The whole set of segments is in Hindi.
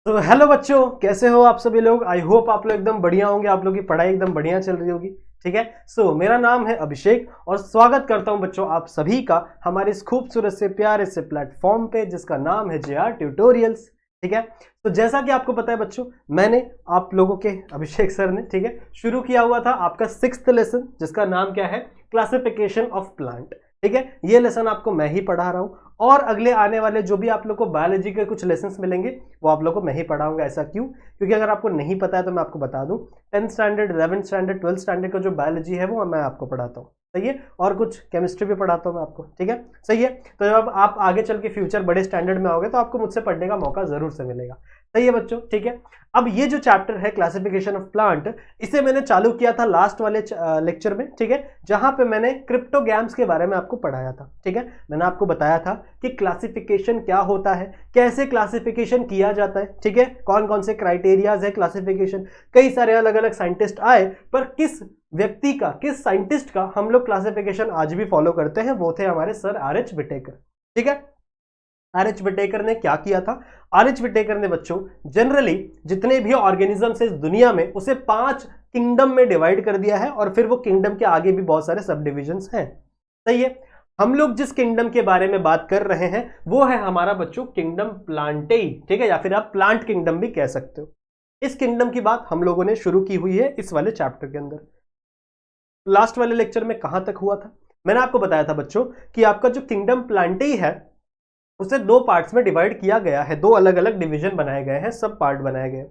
तो हेलो बच्चों, कैसे हो आप सभी लोग। आई होप आप लोग एकदम बढ़िया होंगे, आप लोग की पढ़ाई एकदम बढ़िया चल रही होगी। ठीक है। मेरा नाम है अभिषेक और स्वागत करता हूं बच्चों आप सभी का हमारे इस खूबसूरत से प्यारे से प्लेटफॉर्म पे जिसका नाम है JR ट्यूटोरियल्स। ठीक है। तो जैसा कि आपको पता है बच्चों, मैंने आप लोगों के अभिषेक सर ने ठीक है शुरू किया हुआ था आपका 6th लेसन जिसका नाम क्या है, क्लासिफिकेशन ऑफ प्लांट। ठीक है। ये लेसन आपको मैं ही पढ़ा रहा हूं और अगले आने वाले जो भी आप लोग को बायोलॉजी के कुछ लेसन्स मिलेंगे वो आप लोग को मैं ही पढ़ाऊंगा। ऐसा क्यों? क्योंकि अगर आपको नहीं पता है तो मैं आपको बता दूं, 10th standard, 11th standard, 12th standard का जो बायोलॉजी है वो मैं आपको पढ़ाता हूँ। सही है। और कुछ केमिस्ट्री भी पढ़ाता हूँ मैं आपको। ठीक है। सही है। तो जब आप आगे चल के फ्यूचर बड़े स्टैंडर्ड में आओगे तो आपको मुझसे पढ़ने का मौका जरूर से मिलेगा। सही है बच्चों। ठीक है। अब ये जो चैप्टर है क्लासिफिकेशन ऑफ प्लांट, इसे मैंने चालू किया था लास्ट वाले लेक्चर में। ठीक है। जहां पे मैंने क्रिप्टोगैम्स के बारे में आपको पढ़ाया था। ठीक है। मैंने आपको बताया था कि क्लासिफिकेशन क्या होता है, कैसे क्लासिफिकेशन किया जाता है। ठीक है। कौन कौन से क्राइटेरियाज है क्लासिफिकेशन। कई सारे अलग अलग साइंटिस्ट आए, पर किस व्यक्ति का, किस साइंटिस्ट का हम लोग क्लासिफिकेशन आज भी फॉलो करते हैं, वो थे हमारे सर RH विटेकर। ठीक है। RH विटेकर ने क्या किया था? RH विटेकर ने बच्चों जनरली जितने भी ऑर्गेनिजम्स है इस दुनिया में उसे 5 किंगडम में डिवाइड कर दिया है और फिर वो किंगडम के आगे भी बहुत सारे सब डिविजन्स हैं। सही है। हम लोग जिस किंगडम के बारे में बात कर रहे हैं वो है हमारा बच्चों किंगडम प्लांटेई। ठीक है। या फिर आप प्लांट किंगडम भी कह सकते हो। इस किंगडम की बात हम लोगों ने शुरू की हुई है इस वाले चैप्टर के अंदर। लास्ट वाले लेक्चर में कहां तक हुआ था? मैंने आपको बताया था बच्चों कि आपका जो किंगडम प्लांटेई है उसे 2 पार्ट्स में डिवाइड किया गया है, 2 अलग अलग डिवीजन बनाए गए हैं, सब पार्ट बनाए गए।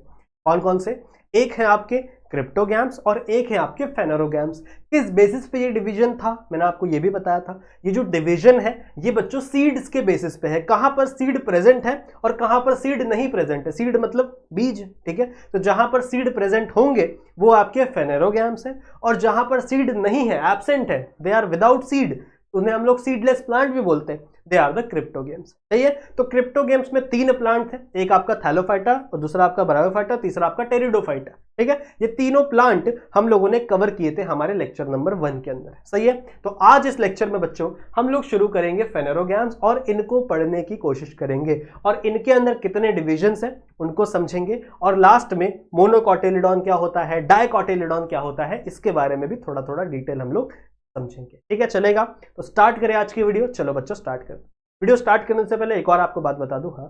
कौन कौन से? एक है आपके क्रिप्टोगैम्स और एक है आपके फेनोरोगैम्स। किस बेसिस पे ये डिवीजन था मैंने आपको ये भी बताया था। ये जो डिवीजन है ये बच्चों सीड्स के बेसिस पे है, कहां पर सीड प्रेजेंट है और कहां पर सीड नहीं प्रेजेंट है। सीड मतलब बीज। ठीक है। तो जहां पर सीड प्रेजेंट होंगे वो आपके फेनोरोगैम्स है और जहां पर सीड नहीं है, एब्सेंट है, दे आर विदाउट सीड, उन्हें हम लोग सीडलेस प्लांट भी बोलते हैं, दे आर द क्रिप्टोगेम्स। सही है। तो क्रिप्टोगेम्स में 3 प्लांट थे, एक आपका थैलोफाइटा और दूसरा आपका ब्रायोफाइटा, तीसरा आपका टेरिडोफाइटा। ठीक है। ये तीनों प्लांट हम लोगों ने कवर किए थे हमारे लेक्चर नंबर 1 के अंदर। सही है। तो आज इस लेक्चर में बच्चों हम लोग शुरू करेंगे फेनोरोगैम्स और इनको पढ़ने की कोशिश करेंगे और इनके अंदर कितने डिविजन्स हैं उनको समझेंगे और लास्ट में मोनोकोटिलिडॉन क्या होता है, डाइकोटिलिडॉन क्या होता है, इसके बारे में भी थोड़ा थोड़ा डिटेल हम लोग समझेंगे। ठीक है। चलेगा। तो स्टार्ट करें आज की वीडियो। चलो बच्चों स्टार्ट करें। वीडियो स्टार्ट करने से पहले एक और आपको बात बता दूं, हाँ,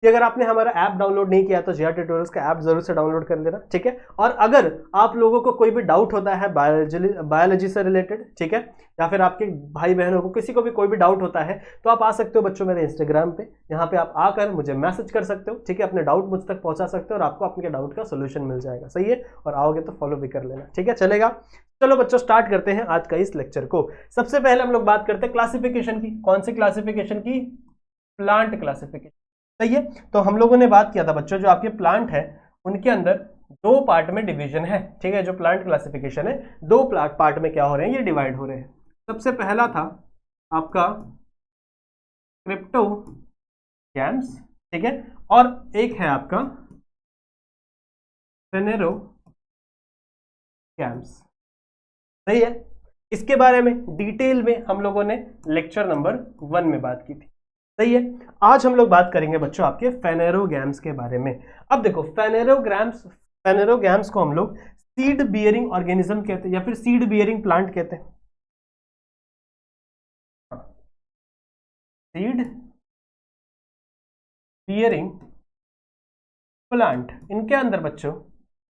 कि अगर आपने हमारा ऐप डाउनलोड नहीं किया तो JR ट्यूटोरियल्स का ऐप जरूर से डाउनलोड कर लेना। ठीक है। और अगर आप लोगों को कोई भी डाउट होता है बायोलॉजी से रिलेटेड, ठीक है, या फिर आपके भाई बहनों को किसी को भी कोई भी डाउट होता है तो आप आ सकते हो बच्चों मेरे इंस्टाग्राम पे, यहाँ पे आप आकर मुझे मैसेज कर सकते हो। ठीक है। अपने डाउट मुझ तक पहुंचा सकते हो और आपको अपने डाउट का सोल्यूशन मिल जाएगा। सही है। और आओगे तो फॉलो भी कर लेना। ठीक है। चलेगा। चलो बच्चों स्टार्ट करते हैं आज का इस लेक्चर को। सबसे पहले हम लोग बात करते हैं क्लासिफिकेशन की। कौन सी क्लासिफिकेशन की? Plant classification. सही है। तो हम लोगों ने बात किया था बच्चों जो आपके प्लांट है उनके अंदर 2 पार्ट में डिवीजन है। ठीक है। जो प्लांट क्लासिफिकेशन है 2 पार्ट में क्या हो रहे हैं, ये डिवाइड हो रहे हैं। सबसे पहला था आपका क्रिप्टोगैम्स। ठीक है। और एक है आपका फेनेरोगैम्स। सही है। इसके बारे में डिटेल में हम लोगों ने लेक्चर नंबर 1 में बात की थी। सही है। आज हम लोग बात करेंगे बच्चों आपके फेनेरोगैम्स के बारे में। अब देखो फेनेरोगैम्स को हम लोग सीड बियरिंग ऑर्गेनिज्म कहते हैं या फिर सीड बियरिंग प्लांट कहते हैं। सीड बियरिंग प्लांट, इनके अंदर बच्चों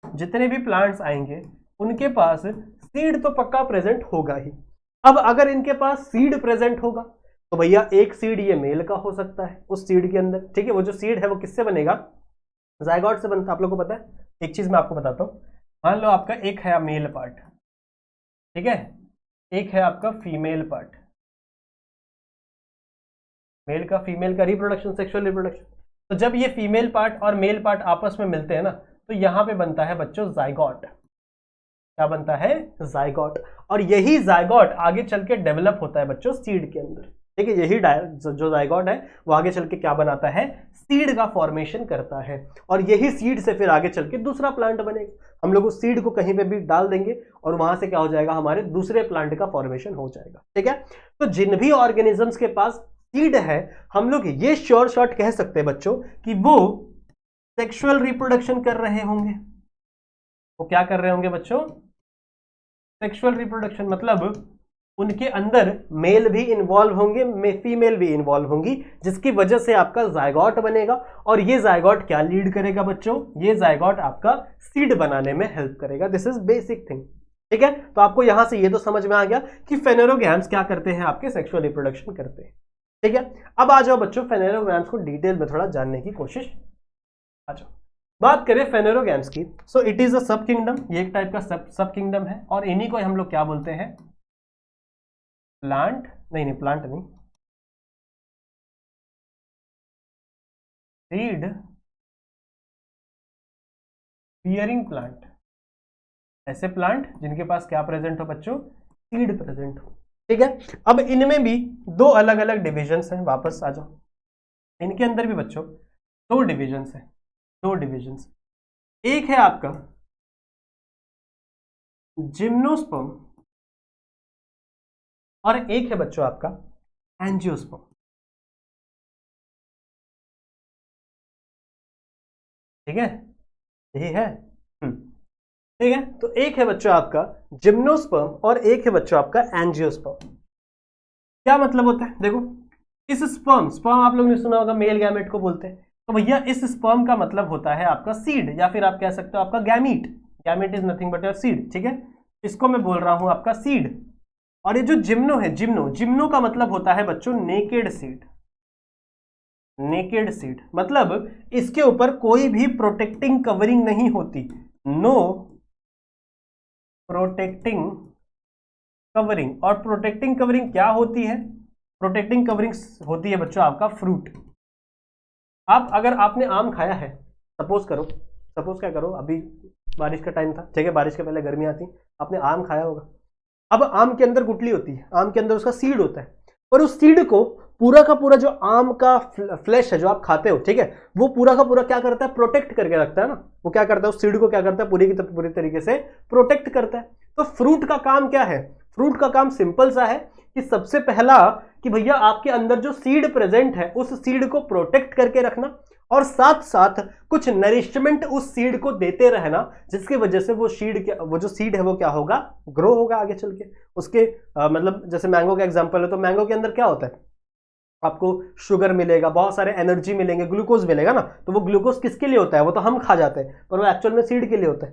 जितने भी प्लांट्स आएंगे उनके पास सीड तो पक्का प्रेजेंट होगा ही। अब अगर इनके पास सीड प्रेजेंट होगा तो भैया एक सीड ये मेल का हो सकता है उस सीड के अंदर। ठीक है। वो जो सीड है वो किससे बनेगा? जायगोट से बनता है। आप लोगों को पता है। एक चीज मैं आपको बताता हूं, मान लो आपका एक है मेल पार्ट, ठीक है, एक है आपका फीमेल पार्ट। मेल का फीमेल का रिप्रोडक्शन, सेक्सुअल रिप्रोडक्शन। तो जब ये फीमेल पार्ट और मेल पार्ट आपस में मिलते हैं ना तो यहां पे बनता है बच्चों जायगोट। क्या बनता है? जायगोट। और यही जायगोट आगे चल के डेवलप होता है बच्चों सीड के अंदर। ठीक है। यही जो जायगोट है वो आगे चल के क्या बनाता है? सीड का फॉर्मेशन करता है और यही सीड से फिर आगे चल के दूसरा प्लांट बनेगा। हम लोग उस सीड को कहीं पे भी डाल देंगे और वहां से क्या हो जाएगा, हमारे दूसरे प्लांट का फॉर्मेशन हो जाएगा। ठीक है। तो जिन भी ऑर्गेनिजम्स के पास सीड है हम लोग ये श्योर शॉट कह सकते हैं बच्चों कि वो सेक्सुअल रिप्रोडक्शन कर रहे होंगे। वो क्या कर रहे होंगे बच्चों? सेक्सुअल रिप्रोडक्शन, मतलब उनके अंदर मेल भी इन्वॉल्व होंगे, फीमेल भी इन्वॉल्व होंगी, जिसकी वजह से आपका जायगॉट बनेगा। और ये जायगॉट क्या लीड करेगा बच्चों? ये जायगॉट आपका सीड बनाने में हेल्प करेगा। दिस इज बेसिक थिंग, ठीक है। तो आपको यहां से ये तो समझ में आ गया कि फेनेरोगैम्स क्या करते हैं, आपके सेक्सुअल रिप्रोडक्शन करते हैं, ठीक है। अब आ जाओ बच्चों फेनेरोगैम्स को डिटेल में थोड़ा जानने की कोशिश। आ जाओ बात करें फेनेरोगैम्स की। सो इट इज अ सब किंगडम, ये एक टाइप का सब किंगडम है, और इन्हीं को हम लोग क्या बोलते हैं? प्लांट नहीं, प्लांट नहीं, सीड बियरिंग प्लांट। ऐसे प्लांट जिनके पास क्या प्रेजेंट हो बच्चों? सीड प्रेजेंट हो, ठीक है। अब इनमें भी दो अलग अलग डिविजन्स हैं, वापस आ जाओ। इनके अंदर भी बच्चों दो डिविजन्स हैं, दो डिविजन्स। एक है आपका जिम्नोस्पर्म और एक है बच्चों आपका एंजियोस्पर्म, ठीक है, यही है। ठीक है, तो एक है बच्चों आपका जिम्नोस्पर्म और एक है बच्चों आपका एंजियोस्पर्म। क्या मतलब होता है? देखो, इस स्पर्म आप लोगों ने सुना होगा मेल गैमेट को बोलते हैं, तो भैया इस स्पर्म का मतलब होता है आपका सीड, या फिर आप कह सकते हो आपका gamete. Gamete is nothing but your seed, ठीक है। इसको मैं बोल रहा हूं आपका सीड। और ये जो जिम्नो है, जिम्नो का मतलब होता है बच्चों नेकेड सीड। नेकेड सीड मतलब इसके ऊपर कोई भी प्रोटेक्टिंग कवरिंग नहीं होती, नो प्रोटेक्टिंग कवरिंग। और प्रोटेक्टिंग कवरिंग क्या होती है? प्रोटेक्टिंग कवरिंग होती है बच्चों आपका फ्रूट। आप अगर आपने आम खाया है, सपोज क्या करो, अभी बारिश का टाइम था, ठीक है, बारिश के पहले गर्मी आती, आपने आम खाया होगा। अब आम के अंदर गुठली होती है, आम के अंदर उसका सीड होता है, और उस सीड को पूरा का पूरा जो आम का फ्लैश है जो आप खाते हो, ठीक है, वो पूरा का पूरा क्या करता है? प्रोटेक्ट करके रखता है ना। वो क्या करता है? उस सीड को क्या करता है? पूरी की पूरी तरीके से प्रोटेक्ट करता है। तो फ्रूट का काम क्या है? फ्रूट का काम सिंपल सा है कि सबसे पहला कि भैया आपके अंदर जो सीड प्रेजेंट है उस सीड को प्रोटेक्ट करके रखना, और साथ साथ कुछ नरिशमेंट उस सीड को देते रहना, जिसकी वजह से वो जो सीड है वो क्या होगा? ग्रो होगा आगे चल के। उसके मतलब जैसे मैंगो का एग्जांपल है, तो मैंगो के अंदर क्या होता है? आपको शुगर मिलेगा, बहुत सारे एनर्जी मिलेंगे, ग्लूकोज मिलेगा ना। तो वो ग्लूकोज किसके लिए होता है? वो तो हम खा जाते हैं, पर वो एक्चुअल में सीड के लिए होता है,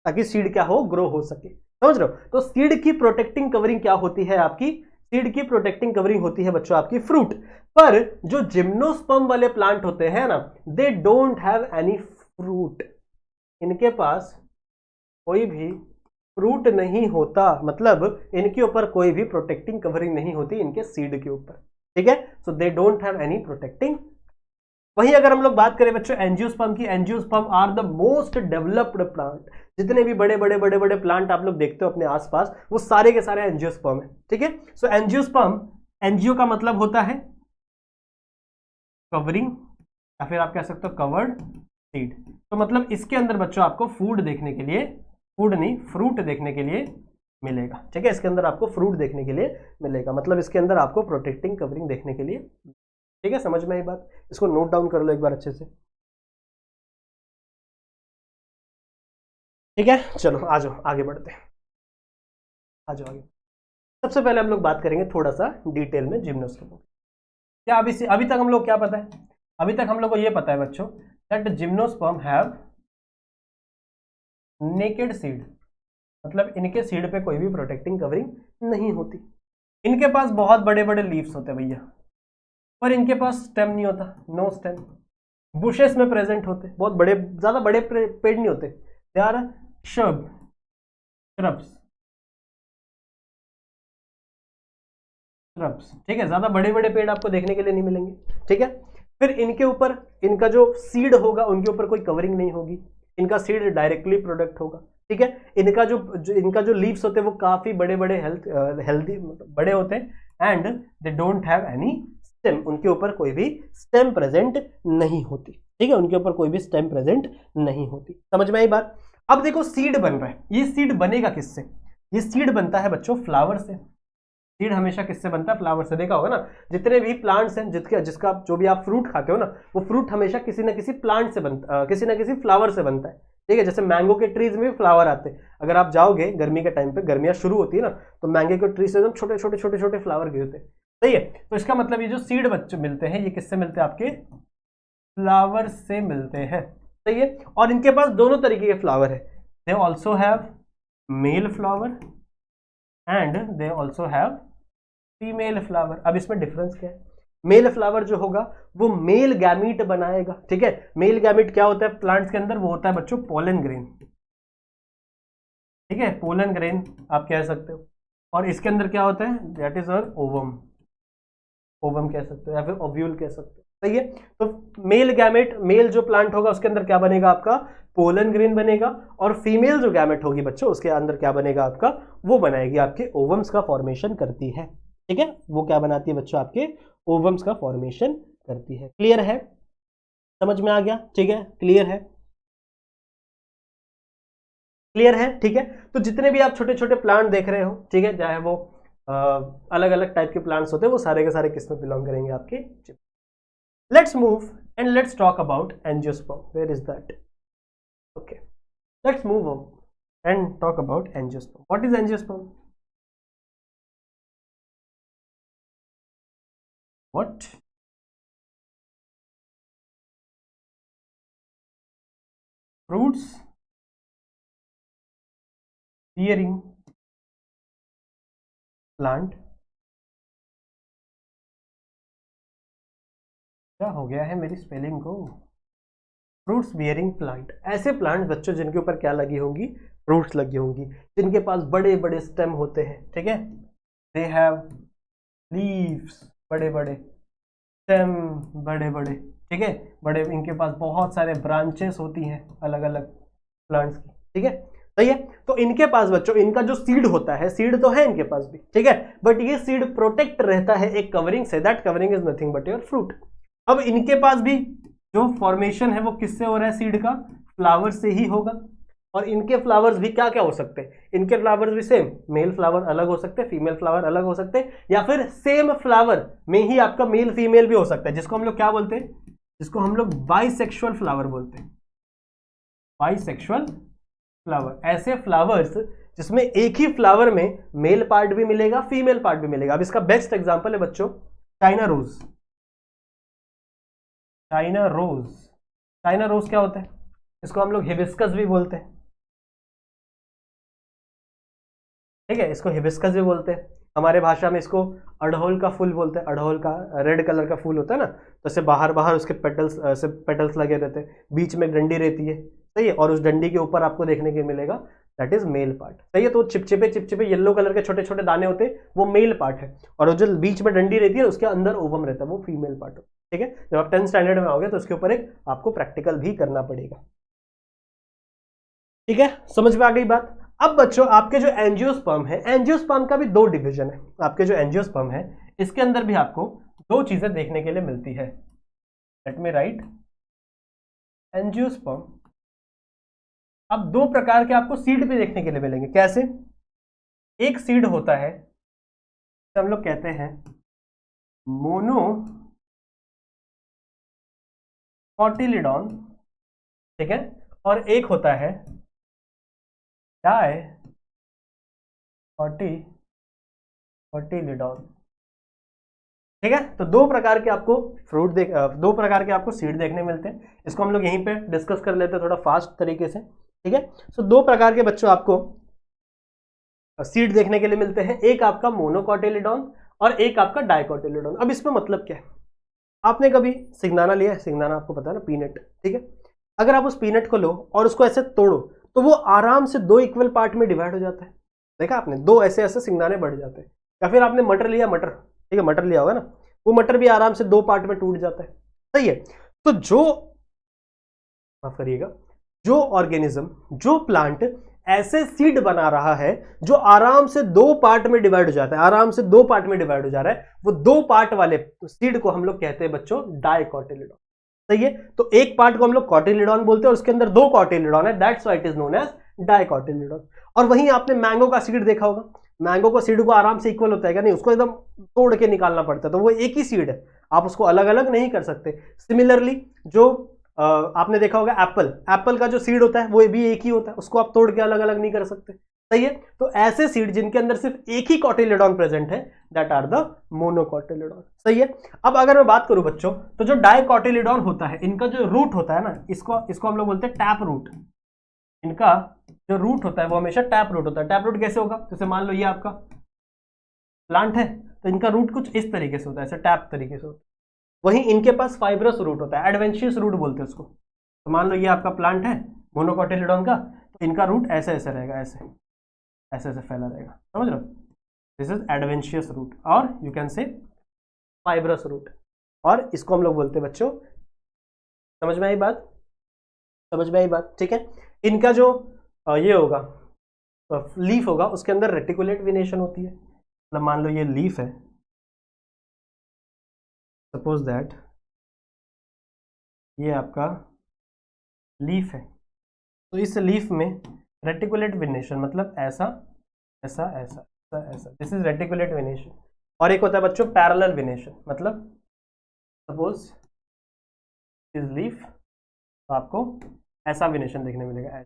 ताकि सीड क्या हो? ग्रो हो सके। समझ रहे हो? तो सीड की प्रोटेक्टिंग कवरिंग क्या होती है आपकी? सीड की प्रोटेक्टिंग कवरिंग होती है बच्चों आपकी फ्रूट। पर जो जिम्नोस्पर्म वाले प्लांट होते हैं ना, दे डोंट हैव एनी फ्रूट। इनके पास कोई भी फ्रूट नहीं होता, मतलब इनके ऊपर कोई भी प्रोटेक्टिंग कवरिंग नहीं होती इनके सीड के ऊपर, ठीक है। So they don't have any protecting. वहीं अगर हम लोग बात करें बच्चों एंजियोस्पर्म की, angiosperm are the most developed plant. जितने भी बड़े बड़े बड़े बड़े प्लांट आप लोग देखते हो अपने आसपास, वो सारे के सारे एंजियोस्पर्म है, ठीक है। सो एंजियोस्पर्म, एंजियो का मतलब होता है कवरिंग, या फिर आप कह सकते हो कवर्ड सीड। तो मतलब इसके अंदर बच्चों आपको फूड देखने के लिए, फूड नहीं फ्रूट देखने के लिए मिलेगा, ठीक है। इसके अंदर आपको फ्रूट देखने के लिए मिलेगा, मतलब इसके अंदर आपको प्रोटेक्टिंग कवरिंग देखने के लिए, ठीक है। समझ में आई बात? इसको नोट डाउन कर लो एक बार अच्छे से, ठीक है। चलो आ जाओ आगे बढ़ते हैं, आ जाओ आगे। सबसे पहले हम लोग बात करेंगे थोड़ा सा डिटेल में जिम्नोस्पर्म। क्या अभी तक हम लोग क्या पता है? अभी तक हम लोग को ये पता है बच्चों that gymnosperm have naked seed, मतलब इनके सीड पे कोई भी प्रोटेक्टिंग कवरिंग नहीं होती। इनके पास बहुत बड़े बड़े लीव्स होते हैं भैया, पर इनके पास स्टेम नहीं होता, नो स्टेम। बुशेस में प्रेजेंट होते, बहुत बड़े, ज्यादा बड़े पेड़ नहीं होते, दे आर श्रब्स, ठीक है। ज्यादा बड़े बड़े पेड़ आपको देखने के लिए नहीं मिलेंगे, ठीक है। फिर इनके ऊपर इनका जो सीड होगा उनके ऊपर कोई कवरिंग नहीं होगी, इनका सीड डायरेक्टली प्रोडक्ट होगा, ठीक है। इनका जो लीव्स होते हैं वो काफी बड़े बड़े हेल्दी बड़े होते हैं, and they don't have any stem, उनके ऊपर कोई भी स्टेम प्रेजेंट नहीं होती, ठीक है। उनके ऊपर कोई भी स्टेम प्रेजेंट नहीं होती। समझ में आई बात? अब देखो सीड बन रहा है, ये सीड बनेगा किससे? ये सीड बनता है बच्चों फ्लावर से। सीड हमेशा किससे बनता है? फ्लावर से। देखा होगा ना, जितने भी प्लांट्स हैं, जिसका जो भी आप फ्रूट खाते हो ना, वो फ्रूट हमेशा किसी ना किसी प्लांट से बनता, किसी ना किसी फ्लावर से बनता है। ठीक है, जैसे मैंगो के ट्रीज में भी फ्लावर आते हैं। अगर आप जाओगे गर्मी के टाइम पे, गर्मियां शुरू होती है ना, तो मैंगो के ट्री से एकदम छोटे छोटे छोटे छोटे फ्लावर गिरते हैं। सही है, तो इसका मतलब ये जो सीड बच्चे मिलते हैं, ये किससे मिलते हैं? आपके फ्लावर से मिलते हैं। सही है, और इनके पास दोनों तरीके के फ्लावर है। They also have male flower and they also have female flower. अब इसमें डिफरेंस क्या है? मेल फ्लावर जो होगा वो मेल गैमीट बनाएगा। ठीक है, मेल गैमीट क्या होता है प्लांट्स के अंदर? वो होता है बच्चों पोलन ग्रेन। ठीक है, पोलन ग्रेन आप कह सकते हो। और इसके अंदर क्या होता है? That is our ovum. Ovum कह सकते हो या फिर ओव्यूल कह सकते हो। सही है, तो मेल गैमेट, मेल जो प्लांट होगा उसके अंदर क्या बनेगा? आपका पोलन ग्रेन बनेगा। और फीमेल जो गैमेट होगी बच्चों, उसके अंदर क्या बनेगा? आपका वो बनाएगी आपके ओवम्स का फॉर्मेशन करती है। ठीक है, वो क्या बनाती है बच्चों? आपके ओवम्स का फॉर्मेशन करती है। क्लियर है? समझ में आ गया? ठीक है, क्लियर है? क्लियर है? ठीक है, तो जितने भी आप छोटे छोटे प्लांट देख रहे हो, ठीक है, चाहे वो अलग अलग टाइप के प्लांट्स होते हैं, वो सारे के सारे किस में बिलोंग करेंगे? आपके chip. Let's move and let's talk about angiosperm. Where is that? Okay, let's move on and talk about angiosperm. What is angiosperm? What? Fruits bearing plant. क्या हो गया है मेरी स्पेलिंग को? फ्रूट्स बियरिंग प्लांट, ऐसे प्लांट बच्चों जिनके ऊपर क्या लगी होंगी? फ्रूट्स लगी होंगी, जिनके पास बड़े बड़े स्टेम होते हैं। ठीक है, दे हैव लीव्स, बड़े बड़े स्टेम, बड़े बड़े। ठीक है, बड़े, इनके पास बहुत सारे ब्रांचेस होती हैं अलग अलग प्लांट्स की। ठीक है, सही है, तो इनके पास बच्चों इनका जो सीड होता है, सीड तो है इनके पास भी, ठीक है, बट ये सीड प्रोटेक्ट रहता है एक कवरिंग से। That covering is nothing but your fruit. अब इनके पास भी जो फॉर्मेशन है वो किससे हो रहा है? सीड का, फ्लावर से ही होगा। और इनके फ्लावर्स भी क्या क्या हो सकते हैं? इनके फ्लावर्स भी सेम, मेल फ्लावर अलग हो सकते हैं, फीमेल फ्लावर अलग हो सकते हैं, या फिर सेम फ्लावर में ही आपका मेल फीमेल भी हो सकता है, जिसको हम लोग क्या बोलते हैं? जिसको हम लोग बाइसेक्सुअल फ्लावर बोलते हैं। बाइसेक्सुअल फ्लावर, ऐसे फ्लावर्स जिसमें एक ही फ्लावर में मेल पार्ट भी मिलेगा, फीमेल पार्ट भी मिलेगा। अब इसका बेस्ट एग्जांपल है बच्चों China rose. China rose, China rose क्या होता है? इसको हम लोग हिबिस्कस भी बोलते हैं। ठीक है, इसको हिबिस्कस भी बोलते हैं, हमारे भाषा में इसको अड़हुल का फूल बोलते हैं। अड़हुल का रेड कलर का फूल होता है ना, तो ऐसे बाहर बाहर उसके पेटल्स, ऐसे पेटल्स लगे रहते हैं, बीच में डंडी रहती है। सही है, और उस डंडी के ऊपर आपको देखने को मिलेगा दैट इज मेल पार्ट। सही है, तो चिपचिपे चिपचिपे येलो कलर के छोटे छोटे दाने होते हैं, वो मेल पार्ट है। और जो बीच में डंडी रहती है उसके अंदर ओवम रहता है, वो फीमेल पार्ट होता है। ठीक है, जब आप 10th स्टैंडर्ड में आओगे तो उसके ऊपर एक आपको प्रैक्टिकल भी करना पड़ेगा। ठीक है, समझ में आ गई बात? अब बच्चों आपके जो एंजियोस्पर्म है, एंजियोस्पर्म का भी दो डिवीजन है। आपके जो एंजियोस्पर्म है इसके अंदर भी आपको दो चीजें देखने के लिए मिलती है। Let me right angiosperm. अब दो प्रकार के आपको सीड भी देखने के लिए मिलेंगे। कैसे? एक सीड होता है हम लोग कहते हैं मोनो कॉटिलिडॉन, ठीक है, और एक होता है डाई कॉटिलिडॉन। ठीक है, तो दो प्रकार के आपको दो प्रकार के आपको सीड देखने मिलते हैं। इसको हम लोग यहीं पे डिस्कस कर लेते हैं थोड़ा फास्ट तरीके से। ठीक है, सो दो प्रकार के बच्चों आपको सीड देखने के लिए मिलते हैं, एक आपका मोनोकॉटिलिडॉन और एक आपका डाइकोटिलिडॉन। अब इसमें मतलब क्या है? आपने कभी सिंगदाना लिया है? सिंगदाना आपको पता है ना, पीनट। ठीक है, अगर आप उस पीनट को लो और उसको ऐसे तोड़ो तो वो आराम से दो इक्वल पार्ट में डिवाइड हो जाता है। देखा आपने, दो ऐसे ऐसे सिंगदाने बढ़ जाते हैं। या फिर आपने मटर लिया, मटर, ठीक है, मटर लिया होगा ना, वो मटर भी आराम से दो पार्ट में टूट जाता है। सही है, तो जो, माफ करिएगा, जो ऑर्गेनिज्म, जो प्लांट ऐसे सीड बना रहा है जो आराम से दो पार्ट में डिवाइड हो जाता है, आराम से दो पार्ट में डिवाइड हो जा रहा है, वो दो पार्ट वाले सीड को हम लोग कहते हैं बच्चों डाइकोटिलिडॉन। सही है, तो एक पार्ट को हम लोग कॉटिलिडॉन बोलते हैं और उसके अंदर दो कॉटिलिडॉन है, that's why it is known as dicotyledon. और वहीं आपने मैंगो का सीड देखा होगा, मैंगो को सीड को आराम से इक्वल होता है क्या? नहीं, उसको एकदम तोड़ के निकालना पड़ता है, तो वो एक ही सीड है, आप उसको अलग अलग नहीं कर सकते। सिमिलरली जो आपने देखा होगा एप्पल का जो सीड होता है वो भी एक ही होता है, उसको आप तोड़ के अलग अलग नहीं कर सकते, सही है। तो ऐसे सीड जिनके अंदर सिर्फ एक ही कॉटिलेडॉन प्रेजेंट है, दैट आर द मोनोकॉटिलेडॉन, सही है। अब अगर मैं बात करूं बच्चों, तो जो डाइकॉटिलेडॉन होता है, इनका जो रूट होता है ना, इसको हम लोग बोलते हैं टैप रूट। इनका जो रूट होता है वो हमेशा टैप रूट होता है। टैप रूट कैसे होगा? जैसे मान लो ये आपका प्लांट है, तो इनका रूट कुछ इस तरीके से होता है, ऐसे टैप तरीके से होता है। वहीं इनके पास फाइब्रस रूट होता है, एडवेंशियस रूट बोलते हैं उसको। तो मान लो ये आपका प्लांट है मोनोकॉटिलेडॉन का, तो इनका रूट ऐसे ऐसे रहेगा, ऐसे ऐसे ऐसे फैला रहेगा, समझ रहे हो? दिस इज एडवेंशियस रूट, और you can say fibrous root, और इसको हम लोग बोलते हैं बच्चों, समझ में आई बात? समझ में आई बात, ठीक है। इनका जो ये होगा लीफ होगा, उसके अंदर रेटिकुलेट वेनेशन होती है। मतलब मान लो ये लीफ है, सपोज दैट ये आपका लीफ है, तो इस लीफ में रेटिकुलेट वेनेशन, मतलब ऐसा ऐसा ऐसा ऐसा ऐसा, दिस इज रेटिकुलेट वेनेशन। और एक होता है बच्चों पैरेलल वेनेशन, मतलब सपोज इस लीफ, तो आपको ऐसा वेनेशन देखने मिलेगा,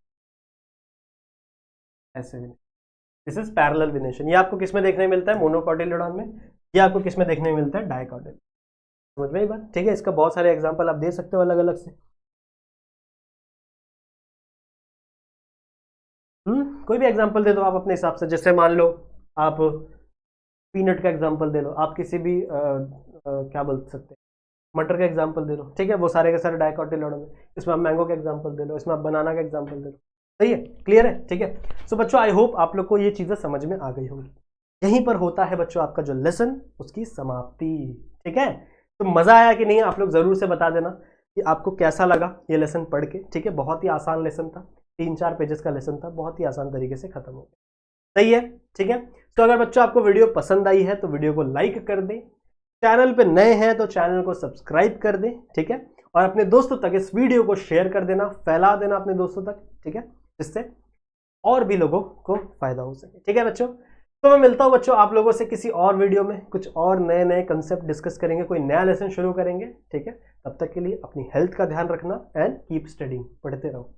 ऐसे venation, this is parallel venation. ये आपको किस में देखने मिलता है? मोनोकॉटिलेडॉन में। ये आपको किस में देखने मिलता है? डाइकॉटिलेडॉन। समझ में आई बात, ठीक है। इसका बहुत सारे एग्जांपल आप दे सकते हो अलग अलग से। कोई भी एग्जांपल दे दो आप अपने हिसाब से। जैसे मान लो आप पीनट का एग्जांपल दे लो, आप किसी भी क्या बोल सकते हैं, मटर का एग्जांपल दे लो, ठीक है। वो सारे के सारे डाइकॉटिलेडॉन में। इसमें आप मैंगो का एग्जांपल दे लो, इसमें आप बनाना का एग्जांपल दे लो, सही है, क्लियर है, ठीक है। सो बच्चों आई होप आप लोग को ये चीजें समझ में आ गई होंगी। यहीं पर होता है बच्चों आपका जो लेसन, उसकी समाप्ति, ठीक है। तो मजा आया कि नहीं? आप लोग जरूर से बता देना कि आपको कैसा लगा ये लेसन पढ़ के, ठीक है। बहुत ही आसान लेसन था, 3-4 पेजेस का लेसन था, बहुत ही आसान तरीके से खत्म हो गया, सही है, ठीक है। तो अगर बच्चों आपको वीडियो पसंद आई है तो वीडियो को लाइक कर दें, चैनल पे नए हैं तो चैनल को सब्सक्राइब कर दें, ठीक है। और अपने दोस्तों तक इस वीडियो को शेयर कर देना, फैला देना अपने दोस्तों तक, ठीक है, जिससे और भी लोगों को फायदा हो सके, ठीक है बच्चों। तो मैं मिलता हूं बच्चों आप लोगों से किसी और वीडियो में, कुछ और नए नए कंसेप्ट डिस्कस करेंगे, कोई नया लेसन शुरू करेंगे, ठीक है। तब तक के लिए अपनी हेल्थ का ध्यान रखना एंड कीप स्टडिंग, पढ़ते रहो।